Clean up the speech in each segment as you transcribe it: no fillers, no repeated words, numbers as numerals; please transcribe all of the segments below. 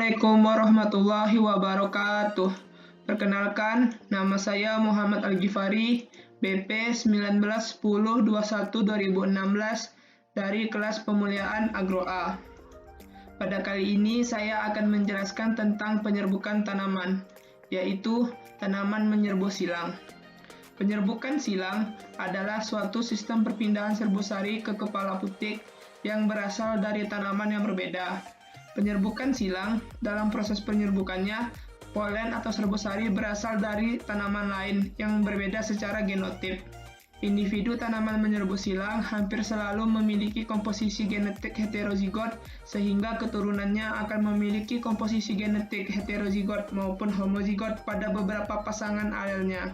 Assalamualaikum warahmatullahi wabarakatuh. Perkenalkan, nama saya Muhammad Al-Ghifari, BP 191021-2016 dari kelas pemuliaan Agro A. Pada kali ini saya akan menjelaskan tentang penyerbukan tanaman, yaitu tanaman menyerbu silang. Penyerbukan silang adalah suatu sistem perpindahan serbusari ke kepala putik yang berasal dari tanaman yang berbeda. Penyerbukan silang, dalam proses penyerbukannya, polen atau serbusari berasal dari tanaman lain yang berbeda secara genotip. Individu tanaman menyerbu silang hampir selalu memiliki komposisi genetik heterozigot, sehingga keturunannya akan memiliki komposisi genetik heterozigot maupun homozigot pada beberapa pasangan alelnya.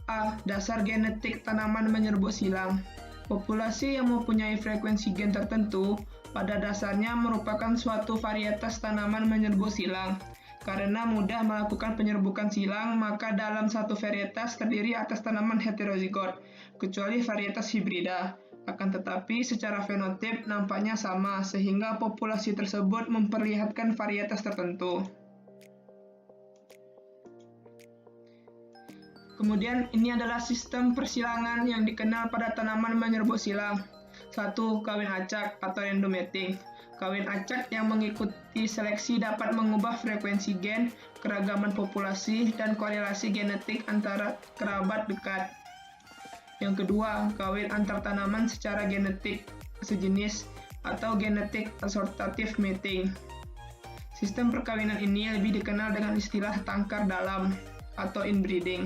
A. Dasar genetik tanaman menyerbu silang. Populasi yang mempunyai frekuensi gen tertentu pada dasarnya merupakan suatu varietas tanaman menyerbu silang. Karena mudah melakukan penyerbukan silang, maka dalam satu varietas terdiri atas tanaman heterozigot, kecuali varietas hibrida. Akan tetapi, secara fenotip nampaknya sama, sehingga populasi tersebut memperlihatkan varietas tertentu. Kemudian, ini adalah sistem persilangan yang dikenal pada tanaman menyerbu silang. 1. Kawin acak atau random mating. Kawin acak yang mengikuti seleksi dapat mengubah frekuensi gen, keragaman populasi, dan korelasi genetik antara kerabat dekat. Yang kedua, kawin antar tanaman secara genetik sejenis atau genetic assortative mating. Sistem perkawinan ini lebih dikenal dengan istilah tangkar dalam atau inbreeding.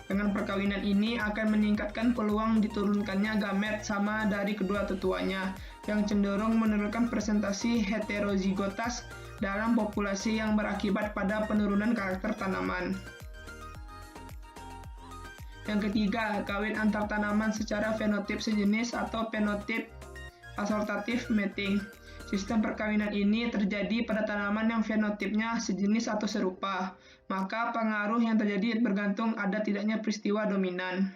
Dengan perkawinan ini akan meningkatkan peluang diturunkannya gamet sama dari kedua tetuanya, yang cenderung menurunkan presentasi heterozigotas dalam populasi yang berakibat pada penurunan karakter tanaman. Yang ketiga, kawin antar tanaman secara fenotip sejenis atau fenotip assortative mating. Sistem perkawinan ini terjadi pada tanaman yang fenotipnya sejenis atau serupa, maka pengaruh yang terjadi bergantung ada tidaknya peristiwa dominan.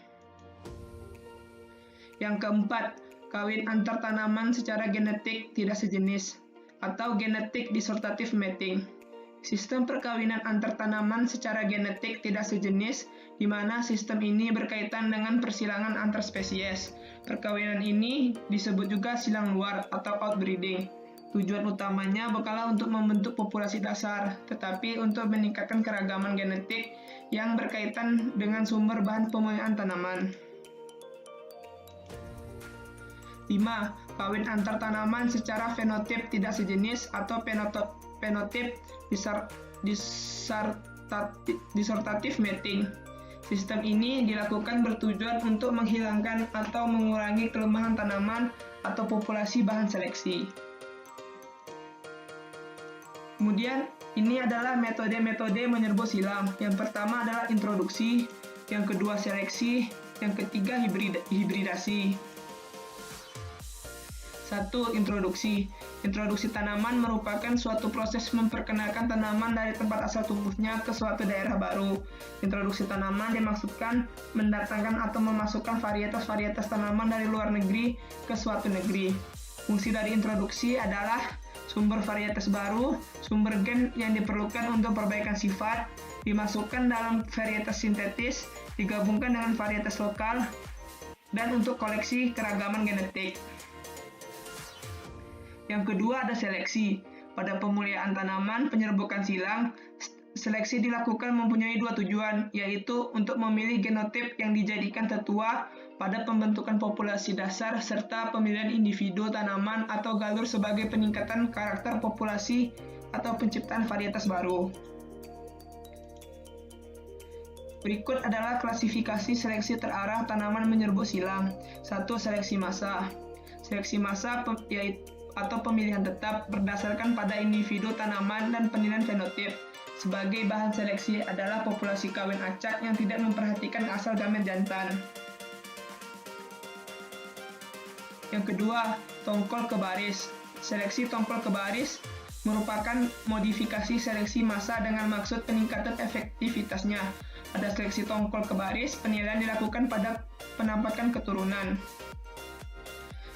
Yang keempat, kawin antar tanaman secara genetik tidak sejenis, atau genetic dissortative mating. Sistem perkawinan antar tanaman secara genetik tidak sejenis, di mana sistem ini berkaitan dengan persilangan antar spesies. Perkawinan ini disebut juga silang luar atau outbreeding. Tujuan utamanya bukanlah untuk membentuk populasi dasar, tetapi untuk meningkatkan keragaman genetik yang berkaitan dengan sumber bahan pemulihan tanaman. 5. Kawin antar tanaman secara fenotip tidak sejenis atau fenotip dissortative mating. Sistem ini dilakukan bertujuan untuk menghilangkan atau mengurangi kelemahan tanaman atau populasi bahan seleksi. Kemudian, ini adalah metode-metode menyerbu silang. Yang pertama adalah introduksi, yang kedua seleksi, yang ketiga hibridasi. 1. Introduksi. Introduksi tanaman merupakan suatu proses memperkenalkan tanaman dari tempat asal tumbuhnya ke suatu daerah baru. Introduksi tanaman dimaksudkan mendatangkan atau memasukkan varietas-varietas tanaman dari luar negeri ke suatu negeri. Fungsi dari introduksi adalah sumber varietas baru, sumber gen yang diperlukan untuk perbaikan sifat, dimasukkan dalam varietas sintetis, digabungkan dengan varietas lokal, dan untuk koleksi keragaman genetik. Yang kedua ada seleksi. Pada pemuliaan tanaman penyerbukan silang, seleksi dilakukan mempunyai dua tujuan, yaitu untuk memilih genotip yang dijadikan tetua pada pembentukan populasi dasar serta pemilihan individu tanaman atau galur sebagai peningkatan karakter populasi atau penciptaan varietas baru. Berikut adalah klasifikasi seleksi terarah tanaman menyerbu silang. 1. Seleksi massa. Seleksi massa atau pemilihan tetap berdasarkan pada individu tanaman dan penilaian fenotip. Sebagai bahan seleksi adalah populasi kawin acak yang tidak memperhatikan asal gamet jantan. Yang kedua, tongkol ke baris. Seleksi tongkol ke baris merupakan modifikasi seleksi massa dengan maksud peningkatan efektivitasnya. Pada seleksi tongkol ke baris, penilaian dilakukan pada penampakan keturunan.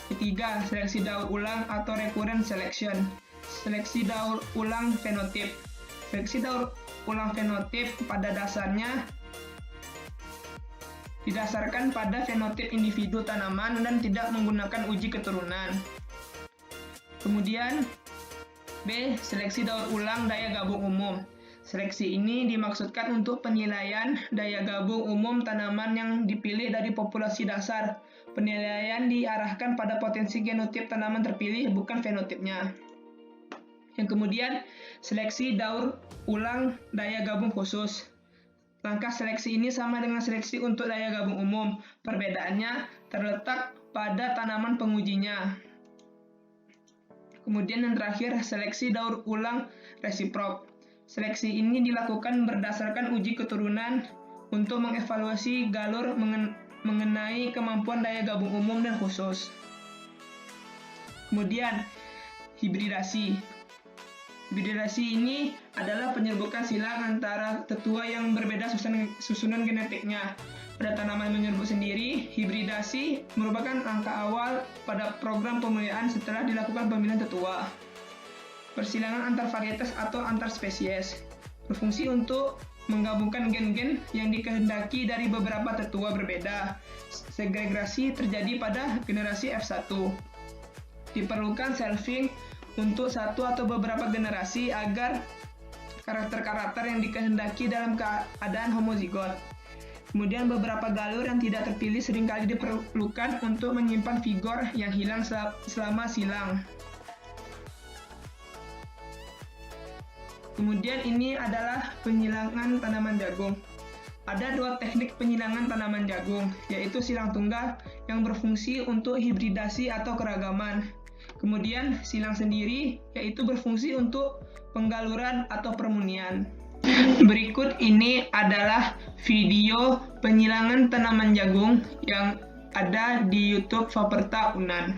Ketiga, seleksi daur ulang atau recurrent selection. seleksi daur ulang fenotip. Seleksi daur ulang fenotip pada dasarnya didasarkan pada fenotip individu tanaman dan tidak menggunakan uji keturunan. Kemudian B. Seleksi daur ulang daya gabung umum. Seleksi ini dimaksudkan untuk penilaian daya gabung umum tanaman yang dipilih dari populasi dasar. Penilaian diarahkan pada potensi genotip tanaman terpilih, bukan fenotipnya. Yang kemudian, seleksi daur ulang daya gabung khusus. Langkah seleksi ini sama dengan seleksi untuk daya gabung umum. Perbedaannya terletak pada tanaman pengujinya. Kemudian yang terakhir, seleksi daur ulang resiprok. Seleksi ini dilakukan berdasarkan uji keturunan untuk mengevaluasi galur mengenai kemampuan daya gabung umum dan khusus. Kemudian, hibridasi. Hibridasi ini adalah penyerbukan silang antara tetua yang berbeda susunan genetiknya. Pada tanaman menyerbuk sendiri, hibridasi merupakan langkah awal pada program pemeliharaan setelah dilakukan pemilihan tetua. Persilangan antar varietas atau antar spesies berfungsi untuk menggabungkan gen-gen yang dikehendaki dari beberapa tetua berbeda. Segregasi terjadi pada generasi F1. Diperlukan selfing untuk satu atau beberapa generasi agar karakter-karakter yang dikehendaki dalam keadaan homozigot. Kemudian beberapa galur yang tidak terpilih seringkali diperlukan untuk menyimpan vigor yang hilang selama silang. Kemudian ini adalah penyilangan tanaman jagung. Ada dua teknik penyilangan tanaman jagung, yaitu silang tunggal yang berfungsi untuk hibridasi atau keragaman. Kemudian silang sendiri, yaitu berfungsi untuk penggaluran atau permunian. Berikut ini adalah video penyilangan tanaman jagung yang ada di YouTube Faperta Unan.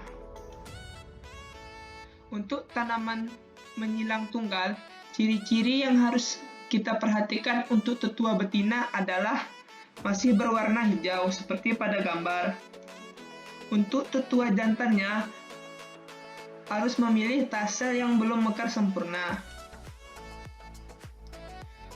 Untuk tanaman menyilang tunggal, ciri-ciri yang harus kita perhatikan untuk tetua betina adalah masih berwarna hijau seperti pada gambar. Untuk tetua jantannya harus memilih tasel yang belum mekar sempurna.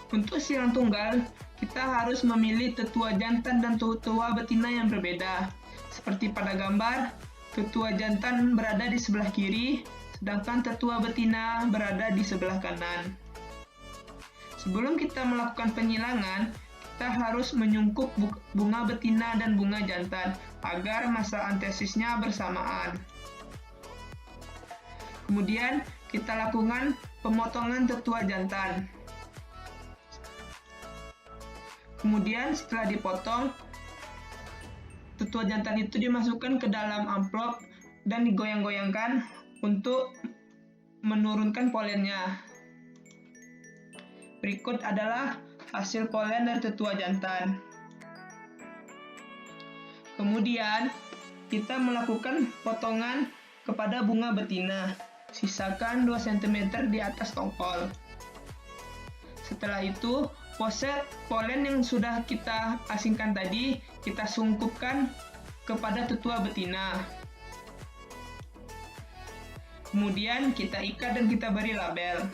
Untuk silang tunggal, kita harus memilih tetua jantan dan tetua betina yang berbeda. Seperti pada gambar, tetua jantan berada di sebelah kiri, sedangkan tetua betina berada di sebelah kanan. Sebelum kita melakukan penyilangan, kita harus menyungkup bunga betina dan bunga jantan agar masa antesisnya bersamaan. Kemudian kita lakukan pemotongan tetua jantan. Kemudian setelah dipotong, tetua jantan itu dimasukkan ke dalam amplop dan digoyang-goyangkan untuk menurunkan polennya. Berikut adalah hasil polen dari tetua jantan. Kemudian kita melakukan potongan kepada bunga betina. Sisakan 2 cm di atas tongkol. Setelah itu, polen yang sudah kita asingkan tadi, kita sungkupkan kepada tetua betina. Kemudian kita ikat dan kita beri label.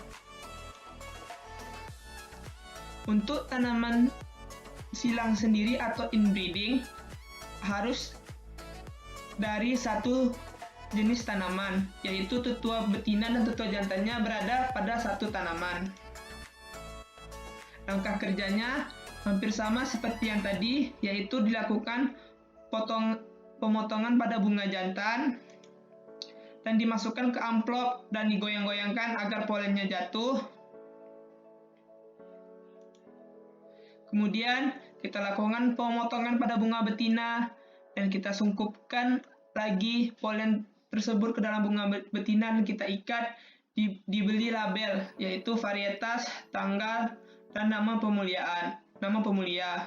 Untuk tanaman silang sendiri atau inbreeding, harus dari satu jenis tanaman, yaitu tetua betina dan tetua jantannya berada pada satu tanaman. Langkah kerjanya hampir sama seperti yang tadi, yaitu dilakukan pemotongan pada bunga jantan dan dimasukkan ke amplop dan digoyang-goyangkan agar polennya jatuh. Kemudian kita lakukan pemotongan pada bunga betina dan kita sungkupkan lagi polen tersebut ke dalam bunga betina dan kita ikat, diberi label yaitu varietas, tanggal, dan nama pemulia.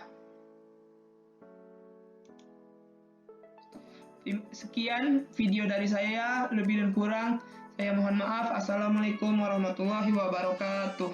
Sekian video dari saya, lebih dan kurang saya mohon maaf. Assalamualaikum warahmatullahi wabarakatuh.